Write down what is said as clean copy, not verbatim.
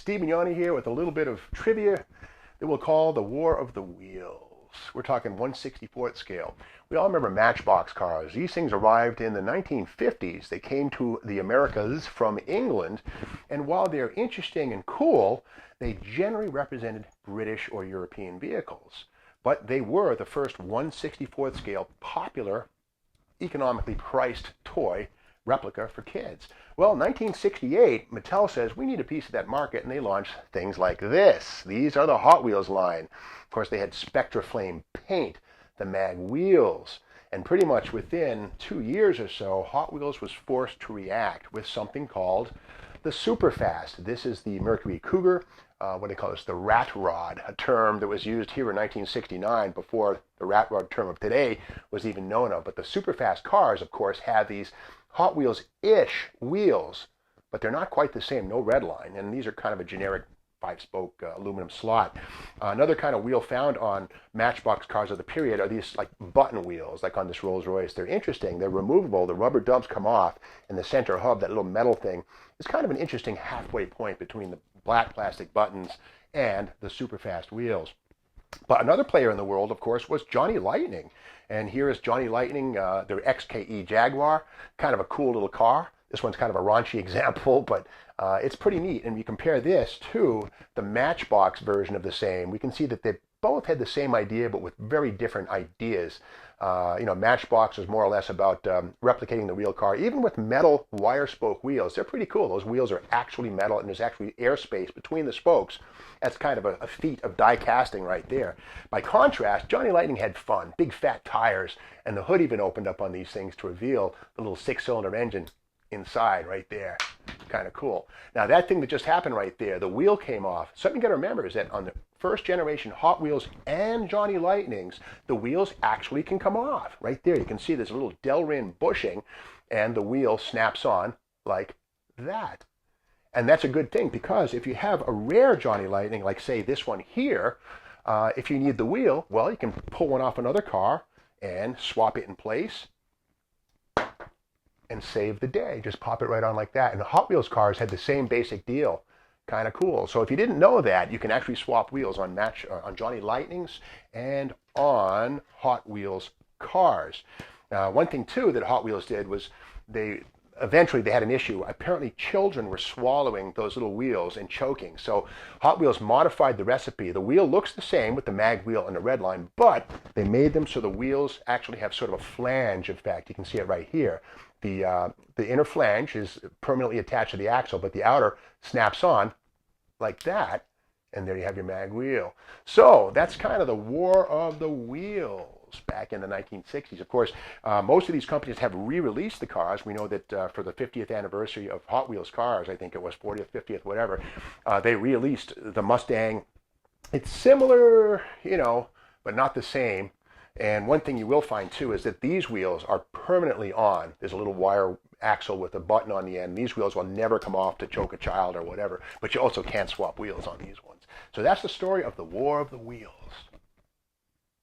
Steve Mignani here with a little bit of trivia that we'll call the War of the Wheels. We're talking 1/64th scale. We all remember Matchbox cars. These things arrived in the 1950s. They came to the Americas from England, and while they're interesting and cool, they generally represented British or European vehicles. But they were the first 1/64th scale popular, economically priced toy replica for kids. Well, 1968, Mattel says we need a piece of that market, and they launched things like this. These are the Hot Wheels line. Of course, they had Spectra Flame paint, the mag wheels, and pretty much within 2 years or so, Hot Wheels was forced to react with something called the Superfast. This is the Mercury Cougar, what they call this, the rat rod, a term that was used here in 1969 before the rat rod term of today was even known of. But the Superfast cars, of course, have these Hot Wheels-ish wheels, but they're not quite the same, no red line, and these are kind of a generic 5-spoke aluminum slot. Another kind of wheel found on Matchbox cars of the period are these like button wheels, like on this Rolls Royce. They're interesting. They're removable. The rubber dubs come off, and the center hub, that little metal thing, is kind of an interesting halfway point between the black plastic buttons and the Superfast wheels. But another player in the world, of course, was Johnny Lightning. And here is Johnny Lightning, their XKE Jaguar, kind of a cool little car. This one's kind of a raunchy example, but it's pretty neat. And you compare this to the Matchbox version of the same, we can see that they both had the same idea, but with very different ideas. Matchbox was more or less about replicating the real car, even with metal wire spoke wheels. They're pretty cool. Those wheels are actually metal, and there's actually airspace between the spokes. That's kind of a feat of die casting right there. By contrast, Johnny Lightning had fun, big fat tires, and the hood even opened up on these things to reveal the little 6-cylinder engine inside right there. Kind of cool. Now that thing that just happened right there, the wheel came off. Something you got to remember is that on the first generation Hot Wheels and Johnny Lightnings, the wheels actually can come off. Right there, you can see there's a little Delrin bushing, and the wheel snaps on like that. And that's a good thing, because if you have a rare Johnny Lightning, like say this one here, if you need the wheel, well, you can pull one off another car and swap it in place and save the day. Just pop it right on like that. And the Hot Wheels cars had the same basic deal. Kind of cool. So if you didn't know that, you can actually swap wheels on Johnny Lightnings and on Hot Wheels cars. One thing too that Hot Wheels did was eventually they had an issue. Apparently children were swallowing those little wheels and choking. So Hot Wheels modified the recipe. The wheel looks the same with the mag wheel and the red line, but they made them so the wheels actually have sort of a flange effect. You can see it right here. The inner flange is permanently attached to the axle, but the outer snaps on like that, and there you have your mag wheel. So that's kind of the War of the Wheels back in the 1960s. Of course, most of these companies have re-released the cars. We know that for the 50th anniversary of Hot Wheels cars, I think it was 40th, 50th, whatever, they re-released the Mustang. It's similar, but not the same. And one thing you will find too is that these wheels are permanently on. There's a little wire axle with a button on the end. These wheels will never come off to choke a child or whatever, but you also can't swap wheels on these ones. So that's the story of the War of the Wheels.